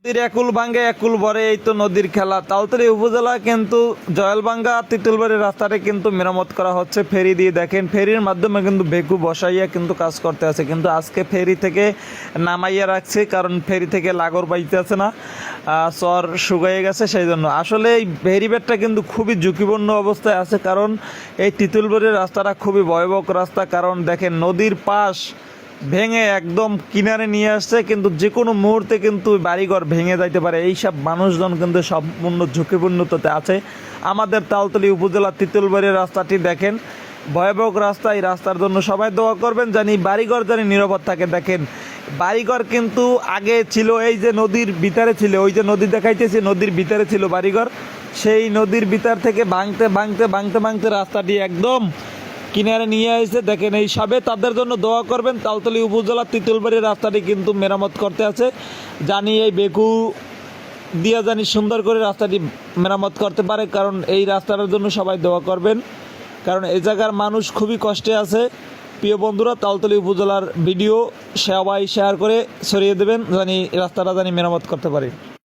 নদীর একুল ভাঙ্গে একুল ভরে, এই তো নদীর খেলা। তালতলী উপজেলা কিন্তু জয়েলভাঙ্গা তিতুলবাড়ি রাস্তাটা কিন্তু মেরামত করা হচ্ছে ফেরি দিয়ে। দেখেন ফেরির মাধ্যমে কিন্তু বেকু বসাইয়া কিন্তু কাজ করতে আছে, কিন্তু আজকে ফেরি থেকে নামাইয়া রাখছে, কারণ ফেরি থেকে লাগর পাইতে আছে না, চর শুকাইয়ে গেছে, সেই জন্য। আসলে এই ফেরিবেটটা কিন্তু খুবই ঝুঁকিপূর্ণ অবস্থায় আছে, কারণ এই তিতুলবাড়ির রাস্তাটা খুবই ভয়াবহ রাস্তা। কারণ দেখেন নদীর পাশ ভেঙে একদম কিনারে নিয়ে আসছে, কিন্তু যে কোনো মুহূর্তে কিন্তু বাড়িঘর ভেঙে যাইতে পারে। এইসব মানুষজন কিন্তু সম্পূর্ণ ঝুঁকিপূর্ণতাতে আছে। আমাদের তালতলী উপজেলা তিতুলবাড়ির রাস্তাটি দেখেন ভয়াবহ রাস্তা। এই রাস্তার জন্য সবাই দোয়া করবেন, জানি বাড়িঘর জানি নিরাপদ থাকে। দেখেন বাড়িঘর কিন্তু আগে ছিল এই যে নদীর ভিতরে ছিল, ওই যে নদী দেখাইতেছি নদীর ভিতরে ছিল বাড়িঘর, সেই নদীর ভিতর থেকে ভাঙতে ভাঙতে ভাঙতে ভাঙতে রাস্তাটি একদম কিনারে নিয়ে আসছে। দেখেন এই সবে তাদের জন্য দোয়া করবেন। তালতলী উপজেলার তিতুলবাড়ির রাস্তাটি কিন্তু মেরামত করতে আছে, জানি এই বেকু দিয়া জানি সুন্দর করে রাস্তাটি মেরামত করতে পারে, কারণ এই রাস্তাটার জন্য সবাই দোয়া করবেন, কারণ এই জায়গার মানুষ খুবই কষ্টে আছে। প্রিয় বন্ধুরা, তালতলী উপজেলার ভিডিও সবাই শেয়ার করে ছড়িয়ে দেবেন, জানি রাস্তাটা জানি মেরামত করতে পারে।